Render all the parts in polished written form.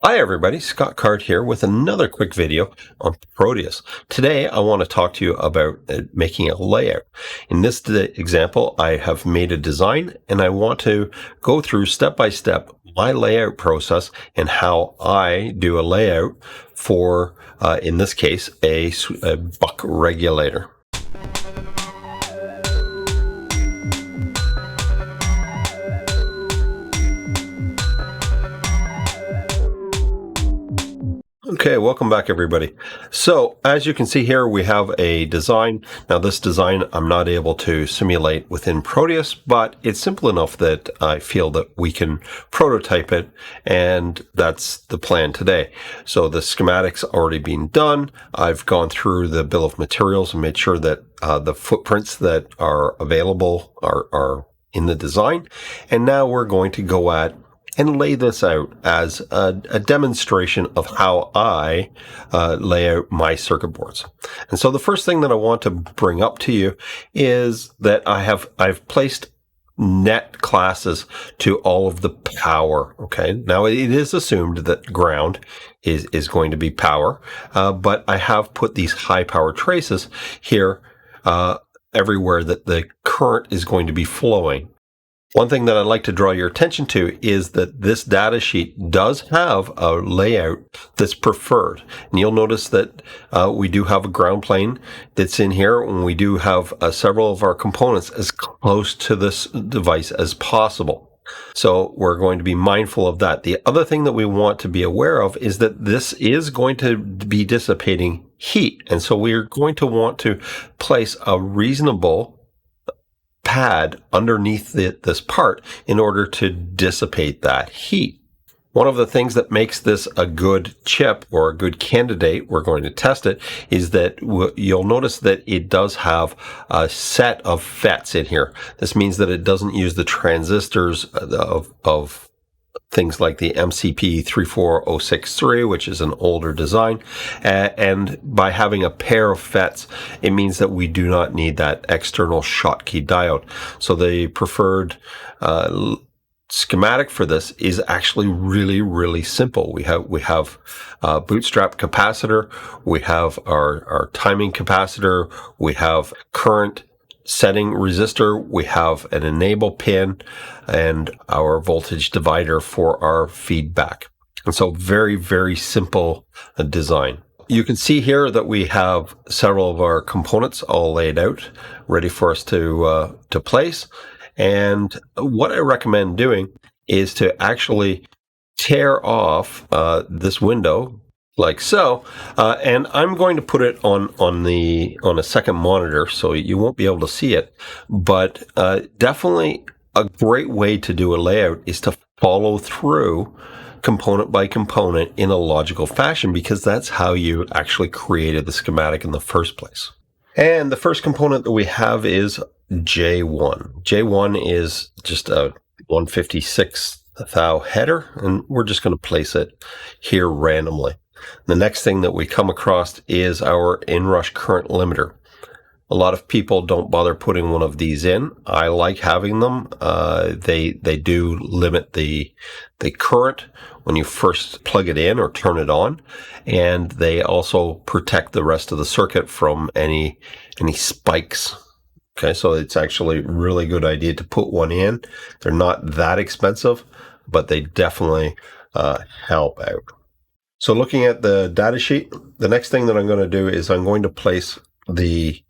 Hi everybody, Scott Card here with another quick video on Proteus. Today I want to talk to you about making a layout. In this example, I have made a design and I want to go through step by step my layout process and how I do a layout for, in this case, a buck regulator. Okay, welcome back everybody. So as you can see here, we have a design. Now this design I'm not able to simulate within Proteus, but it's simple enough that I feel that we can prototype it, and that's the plan today. So the schematic's already been done. I've gone through the bill of materials and made sure that the footprints that are available are in the design. And now we're going to go at and lay this out as a demonstration of how I lay out my circuit boards. And so the first thing that I want to bring up to you is that I've placed net classes to all of the power. Okay, now it is assumed that ground is going to be power, but I have put these high power traces here everywhere that the current is going to be flowing. One thing that I'd like to draw your attention to is that this data sheet does have a layout that's preferred. And you'll notice that we do have a ground plane that's in here, and we do have several of our components as close to this device as possible. So we're going to be mindful of that. The other thing that we want to be aware of is that this is going to be dissipating heat. And so we're going to want to place a reasonable pad underneath this part in order to dissipate that heat. One of the things that makes this a good chip or a good candidate, we're going to test it, is that you'll notice that it does have a set of FETs in here. This means that it doesn't use the transistors of things like the MCP 34063, which is an older design. And by having a pair of FETs, it means that we do not need that external Schottky diode. So the preferred schematic for this is actually really simple. We have bootstrap capacitor, we have our timing capacitor, we have current setting resistor, we have an enable pin, and our voltage divider for our feedback. And so very simple design. You can see here that we have several of our components all laid out, ready for us to place. And what I recommend doing is to actually tear off this window like so, and I'm going to put it on a second monitor, so you won't be able to see it. But definitely a great way to do a layout is to follow through component by component in a logical fashion, because that's how you actually created the schematic in the first place. And the first component that we have is J1. J1 is just a 156 thou header, and we're just going to place it here randomly. The next thing that we come across is our inrush current limiter. A lot of people don't bother putting one of these in. I like having them. They do limit the current when you first plug it in or turn it on, and they also protect the rest of the circuit from any spikes. Okay, so it's actually a really good idea to put one in. They're not that expensive, but they definitely help out. So looking at the data sheet, the next thing that I'm going to do is I'm going to place the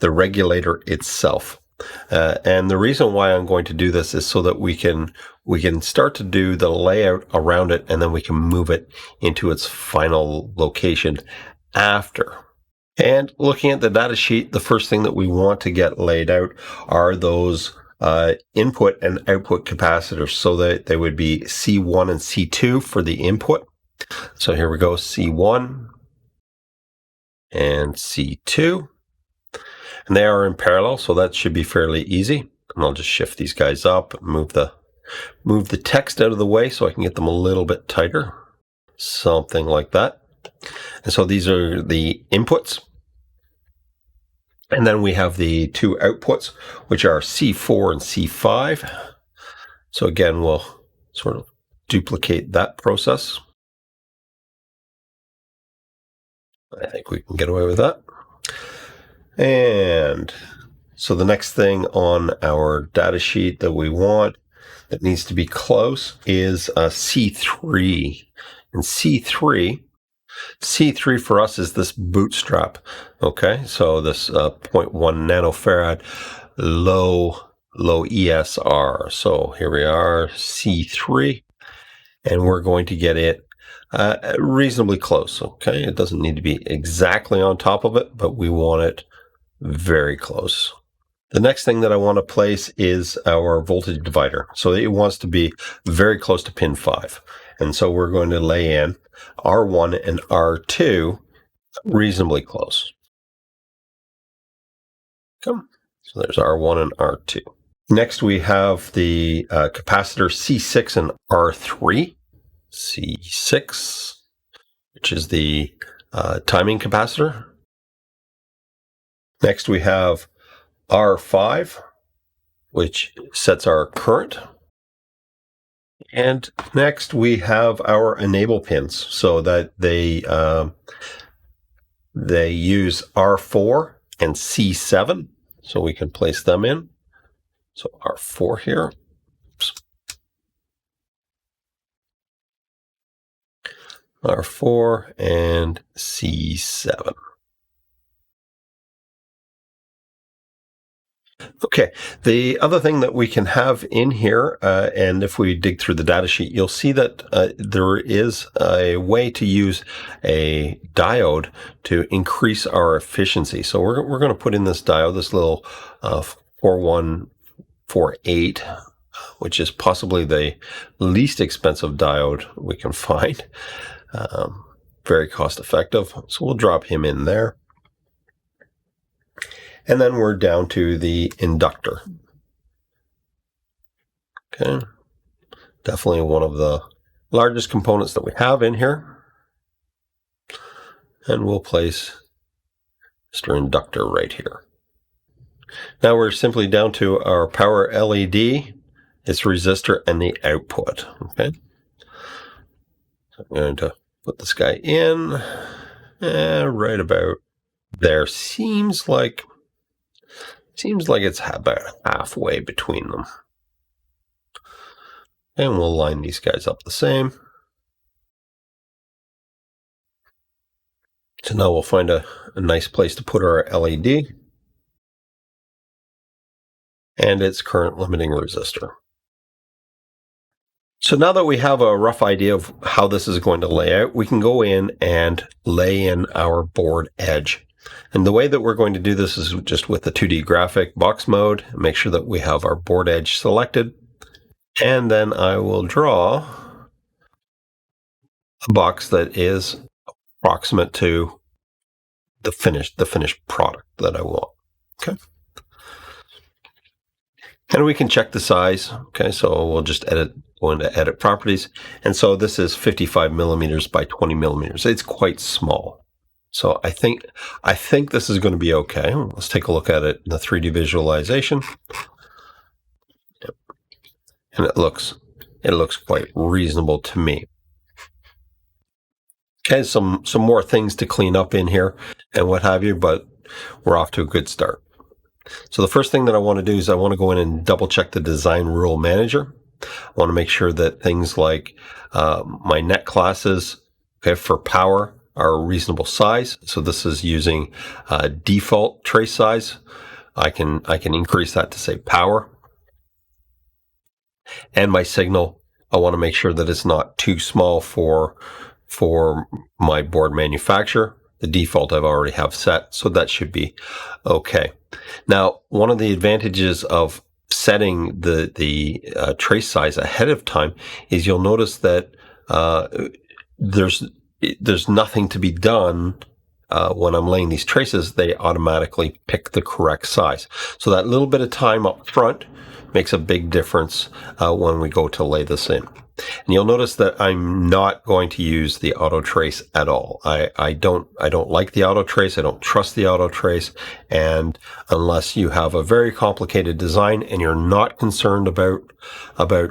regulator itself. And the reason why I'm going to do this is so that we can start to do the layout around it, and then we can move it into its final location after. And looking at the data sheet, the first thing that we want to get laid out are those input and output capacitors, so that they would be C1 and C2 for the input. So here we go, C1 and C2. And they are in parallel, so that should be fairly easy. And I'll just shift these guys up, move the text out of the way so I can get them a little bit tighter. Something like that. And so these are the inputs. And then we have the two outputs, which are C4 and C5. So again, we'll sort of duplicate that process. I think we can get away with that. And so the next thing on our data sheet that we want that needs to be close is C3. And C3 for us is this bootstrap. Okay, so this 0.1 nanofarad low ESR. So here we are, C3, and we're going to get it reasonably close. Okay, it doesn't need to be exactly on top of it, but we want it very close. The next thing that I want to place is our voltage divider. So it wants to be very close to pin 5. And so we're going to lay in R1 and R2 reasonably close. Okay. So there's R1 and R2. Next, we have the capacitor C6 and R3. C6, which is the timing capacitor. Next, we have R5, which sets our current. And next, we have our enable pins, so that they use R4 and C7, so we can place them in. So R4 here. Oops. R4 and C7. Okay, the other thing that we can have in here, and if we dig through the data sheet, you'll see that there is a way to use a diode to increase our efficiency. So we're going to put in this diode, this little 4148, which is possibly the least expensive diode we can find. Very cost effective. So we'll drop him in there. And then we're down to the inductor. Okay. Definitely one of the largest components that we have in here. And we'll place Mr. Inductor right here. Now we're simply down to our power LED, its resistor, and the output. Okay. So I'm going to put this guy in right about there. Seems like it's about halfway between them. And we'll line these guys up the same. So now we'll find a nice place to put our LED and its current limiting resistor. So now that we have a rough idea of how this is going to lay out, we can go in and lay in our board edge. And the way that we're going to do this is just with the 2D graphic box mode. Make sure that we have our board edge selected. And then I will draw a box that is approximate to the finished product that I want. Okay. And we can check the size. Okay, so we'll just go into edit properties. And so this is 55 millimeters by 20 millimeters. It's quite small. So I think this is going to be okay. Let's take a look at it in the 3D visualization. Yep. And it looks quite reasonable to me. Okay, some more things to clean up in here and what have you, but we're off to a good start. So the first thing that I want to do is I want to go in and double check the design rule manager. I want to make sure that things like my net classes, okay, for power are a reasonable size. So this is using default trace size. I can increase that to say power. And my signal, I want to make sure that it's not too small for my board manufacturer. The default I've already have set, so that should be okay. Now, one of the advantages of setting the trace size ahead of time is you'll notice that there's nothing to be done when I'm laying these traces. They automatically pick the correct size. So that little bit of time up front makes a big difference when we go to lay this in. And you'll notice that I'm not going to use the auto trace at all. I don't like the auto trace. I don't trust the auto trace. And unless you have a very complicated design and you're not concerned about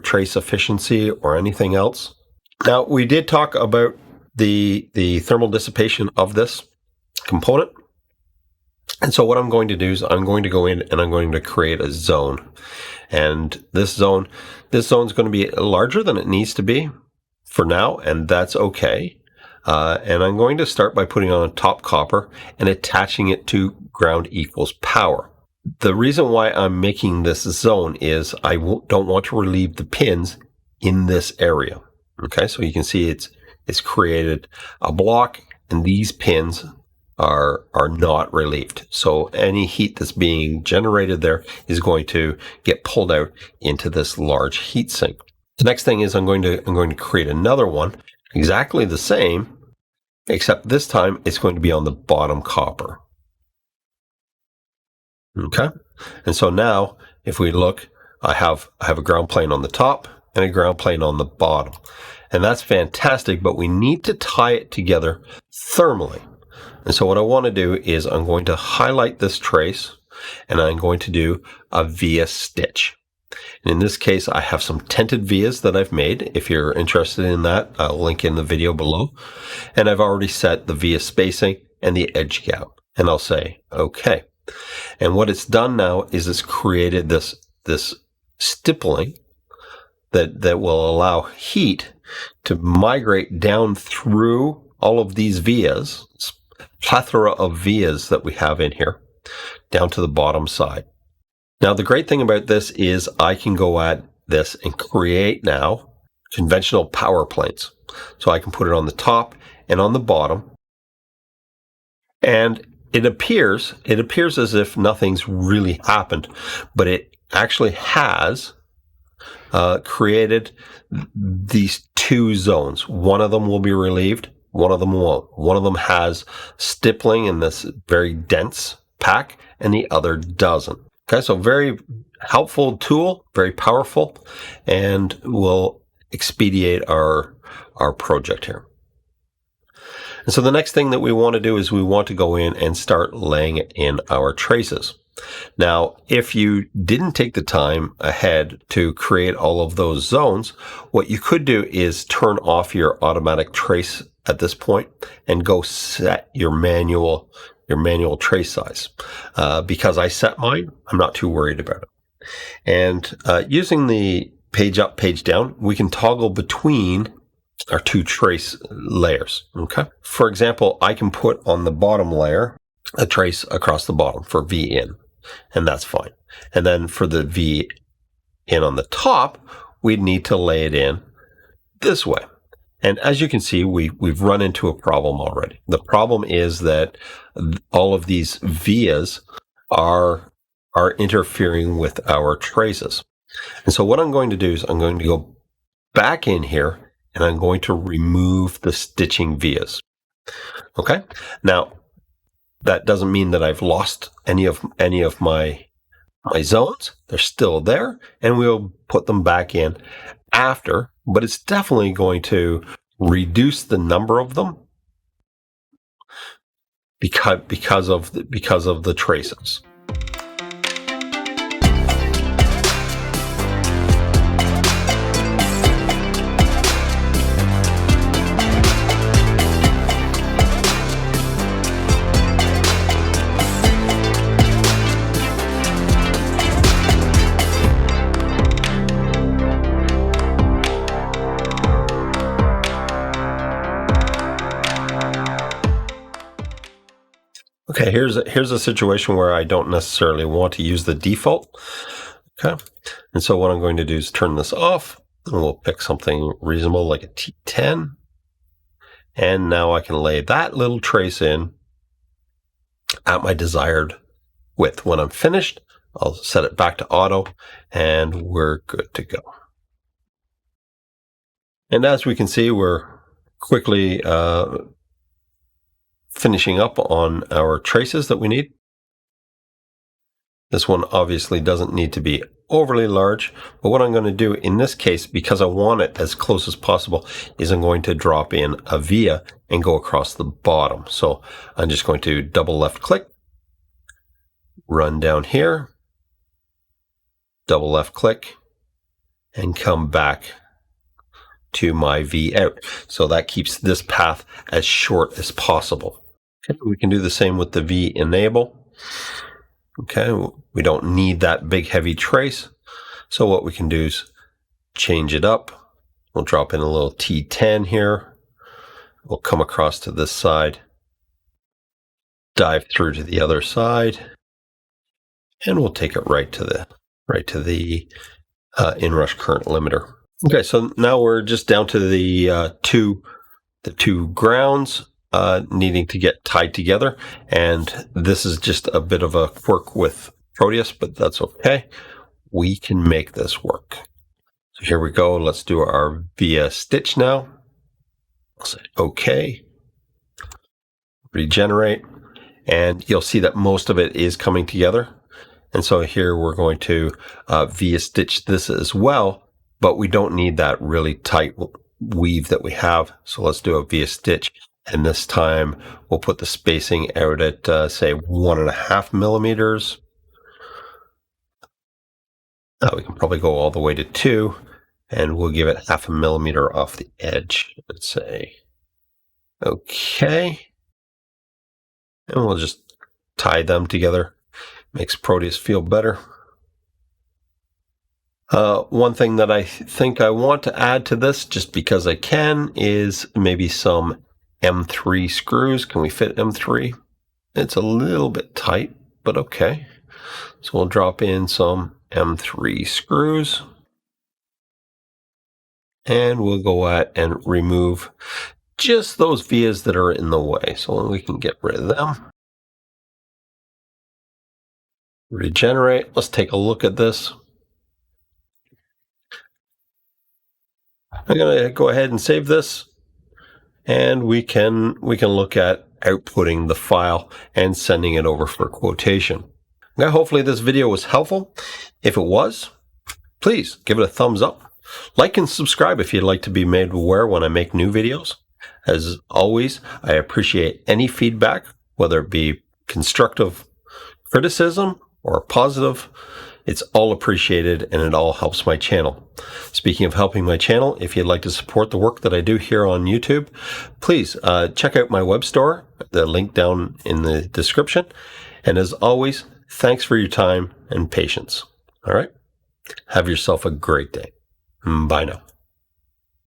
trace efficiency or anything else. Now, we did talk about the thermal dissipation of this. component. And so what I'm going to do is I'm going to go in and I'm going to create a zone. And this zone is going to be larger than it needs to be for now, and that's okay. And I'm going to start by putting on a top copper and attaching it to ground equals power. The reason why I'm making this zone is I don't want to relieve the pins in this area. Okay, so you can see it's created a block, and these pins are not relieved. So any heat that's being generated there is going to get pulled out into this large heat sink. The next thing is I'm going to create another one, exactly the same, except this time it's going to be on the bottom copper. Okay, and so now if we look, I have a ground plane on the top and a ground plane on the bottom, and that's fantastic. But we need to tie it together thermally. And so what I want to do is I'm going to highlight this trace, and I'm going to do a via stitch. And in this case, I have some tented vias that I've made. If you're interested in that, I'll link in the video below. And I've already set the via spacing and the edge gap. And I'll say, okay. And what it's done now is it's created this stippling that will allow heat to migrate down through all of these vias, plethora of vias that we have in here, down to the bottom side. Now, the great thing about this is I can go at this and create now conventional power planes. So I can put it on the top and on the bottom. And it appears as if nothing's really happened, but it actually has created these two zones. One of them will be relieved, one of them won't. One of them has stippling in this very dense pack, and the other doesn't. Okay, so very helpful tool, very powerful, and will expedite our project here. And so the next thing that we want to do is we want to go in and start laying it in our traces. Now, if you didn't take the time ahead to create all of those zones, what you could do is turn off your automatic trace at this point and go set your manual trace size. Because I set mine, I'm not too worried about it. And using the page up, page down, we can toggle between our two trace layers. Okay. For example, I can put on the bottom layer a trace across the bottom for V in, and that's fine. And then for the V in on the top, we'd need to lay it in this way. And as you can see, we've run into a problem already. The problem is that all of these vias are interfering with our traces. And so what I'm going to do is I'm going to go back in here and I'm going to remove the stitching vias. Okay. Now, that doesn't mean that I've lost any of my zones. They're still there, and we'll put them back in after, but it's definitely going to reduce the number of them because of the traces. Okay, here's a situation where I don't necessarily want to use the default. Okay, and so what I'm going to do is turn this off, and we'll pick something reasonable like a T10. And now I can lay that little trace in at my desired width. When I'm finished, I'll set it back to auto, and we're good to go. And as we can see, we're quickly finishing up on our traces that we need. This one obviously doesn't need to be overly large, but what I'm going to do in this case, because I want it as close as possible, is I'm going to drop in a via and go across the bottom. So I'm just going to double left click, run down here, double left click, and come back to my V out. So that keeps this path as short as possible. Okay, we can do the same with the V enable. Okay, we don't need that big heavy trace. So what we can do is change it up. We'll drop in a little T10 here. We'll come across to this side, dive through to the other side, and we'll take it right to the inrush current limiter. Okay, so now we're just down to the two grounds needing to get tied together, and this is just a bit of a quirk with Proteus, but that's okay. We can make this work. So here we go. Let's do our via stitch now. I'll say OK. Regenerate, and you'll see that most of it is coming together. And so here we're going to via stitch this as well, but we don't need that really tight weave that we have. So let's do a via stitch, and this time we'll put the spacing out at say 1.5 millimeters. We can probably go all the way to 2, and we'll give it 0.5 millimeter off the edge. Let's say okay, and we'll just tie them together. Makes Proteus feel better. One thing that I think I want to add to this, just because I can, is maybe some M3 screws. Can we fit M3? It's a little bit tight, but okay. So we'll drop in some M3 screws, and we'll go at and remove just those vias that are in the way. So we can get rid of them. Regenerate. Let's take a look at this. I'm going to go ahead and save this, and we can look at outputting the file and sending it over for quotation. Now, hopefully this video was helpful. If it was, please give it a thumbs up. Like and subscribe if you'd like to be made aware when I make new videos. As always, I appreciate any feedback, whether it be constructive criticism or positive. It's all appreciated, and it all helps my channel. Speaking of helping my channel, if you'd like to support the work that I do here on YouTube, please check out my web store, the link down in the description. And as always, thanks for your time and patience. All right? Have yourself a great day. Bye now.